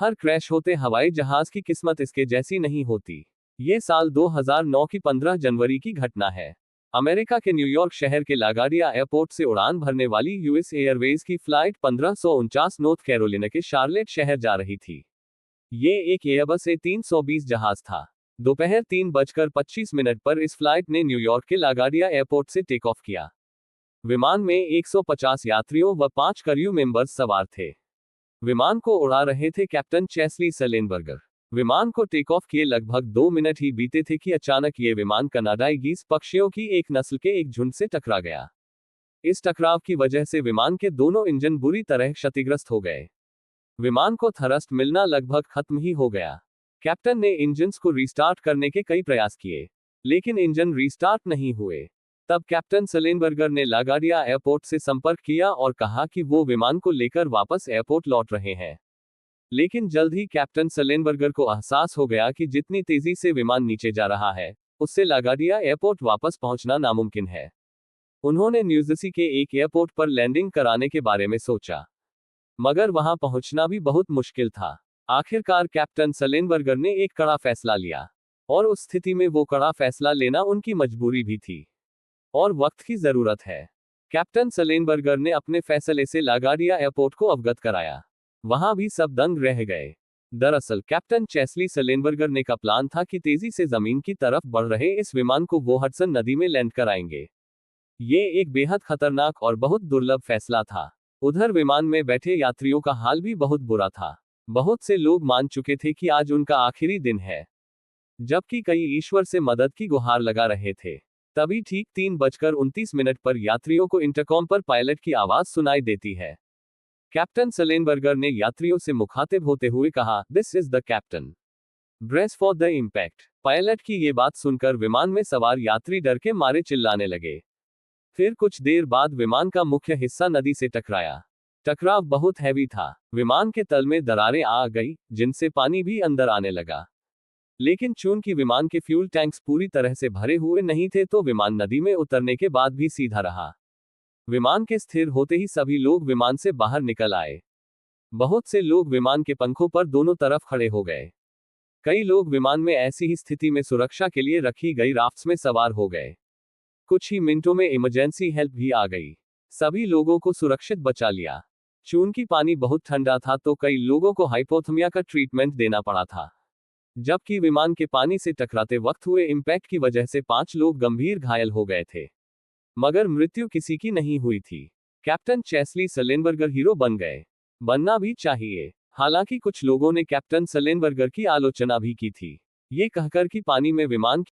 हर crash होते हवाई जहाज की किस्मत इसके जैसी नहीं होती। ये साल 2009 की 15 जनवरी की घटना है। अमेरिका के न्यूयॉर्क शहर के लागाडिया एयरपोर्ट से उड़ान भरने वाली यूएस एयरवेज की फ्लाइट 1549 नॉर्थ कैरोलिना के शार्लेट शहर जा रही थी। ये एक एयरबस A320 जहाज था। दोपहर 3:25 पर इस फ्लाइट ने न्यूयॉर्क के लागाडिया एयरपोर्ट से टेक ऑफ किया। विमान में 150 यात्रियों व 5 क्रू मेंबर्स सवार थे। विमान को उड़ा रहे थे कैप्टन चेस्ली सलेनबर्गर। विमान को टेक ऑफ किए लगभग 2 मिनट ही बीते थे कि अचानक ये विमान कनाडाई गीज पक्षियों की एक नस्ल के एक झुंड से टकरा गया। इस टकराव की वजह से विमान के दोनों इंजन बुरी तरह क्षतिग्रस्त हो गए। विमान को थ्रस्ट मिलना लगभग खत्म ही हो गया। कैप्टन ने इंजन्स को रीस्टार्ट करने के कई प्रयास किए, लेकिन इंजन रीस्टार्ट नहीं हुए। तब कैप्टन सलेनबर्गर ने लागाडिया एयरपोर्ट से संपर्क किया और कहा कि वो विमान को लेकर वापस एयरपोर्ट लौट रहे हैं। लेकिन जल्द ही कैप्टन सलेनबर्गर को एहसास हो गया कि जितनी तेजी से विमान नीचे जा रहा है, उससे लागाडिया एयरपोर्ट वापस पहुंचना नामुमकिन है। उन्होंने न्यूजर्सी के एक एयरपोर्ट पर लैंडिंग कराने के बारे में सोचा, मगर वहां पहुंचना भी बहुत मुश्किल था। आखिरकार कैप्टन सलेनबर्गर ने एक कड़ा फैसला लिया, और उस स्थिति में वो कड़ा फैसला लेना उनकी मजबूरी भी थी, और वक्त की जरूरत है। कैप्टन सलेनबर्गर ने अपने फैसले से लागाडिया एयरपोर्ट को अवगत कराया। वहां भी सब दंग रह गए। दरअसल कैप्टन चेस्ली सलेनबर्गर ने का प्लान था कि तेजी से जमीन की तरफ बढ़ रहे इस विमान को वो हडसन नदी में लैंड कराएंगे। ये एक बेहद खतरनाक और बहुत दुर्लभ फैसला था। उधर विमान में बैठे यात्रियों का हाल भी बहुत बुरा था। बहुत से लोग मान चुके थे कि आज उनका आखिरी दिन है, जबकि कई ईश्वर से मदद की गुहार लगा रहे थे। तभी ठीक 3:29 पर यात्रियों को इंटरकॉम पर पायलट की आवाज सुनाई देती है। कैप्टन सलेनबर्गर ने यात्रियों से मुखातिब होते हुए कहा, this is the captain, brace for the impact. Pilot की ये बात सुनकर विमान में सवार यात्री डर के मारे चिल्लाने लगे। फिर कुछ देर बाद विमान का मुख्य हिस्सा नदी से टकराया। टकराव बहुत हैवी था। विमान के तल में दरारें आ गई, जिनसे पानी भी अंदर आने लगा। लेकिन चूंकि विमान के फ्यूल टैंक्स पूरी तरह से भरे हुए नहीं थे, तो विमान नदी में उतरने के बाद भी सीधा रहा। विमान के स्थिर होते ही सभी लोग विमान से बाहर निकल आए। बहुत से लोग विमान के पंखों पर दोनों तरफ खड़े हो गए। कई लोग विमान में ऐसी ही स्थिति में सुरक्षा के लिए रखी गई राफ्ट्स में सवार हो गए। कुछ ही मिनटों में इमरजेंसी हेल्प भी आ गई। सभी लोगों को सुरक्षित बचा लिया। चूंकि पानी बहुत ठंडा था, तो कई लोगों को हाइपोथर्मिया का ट्रीटमेंट देना पड़ा था। जबकि विमान के पानी से टकराते वक्त हुए इंपैक्ट की वजह से 5 लोग गंभीर घायल हो गए थे, मगर मृत्यु किसी की नहीं हुई थी। कैप्टन चेस्ली सलेनबर्गर हीरो बन गए। बनना भी चाहिए। हालांकि कुछ लोगों ने कैप्टन सलेनबर्गर की आलोचना भी की थी, ये कहकर कि पानी में विमान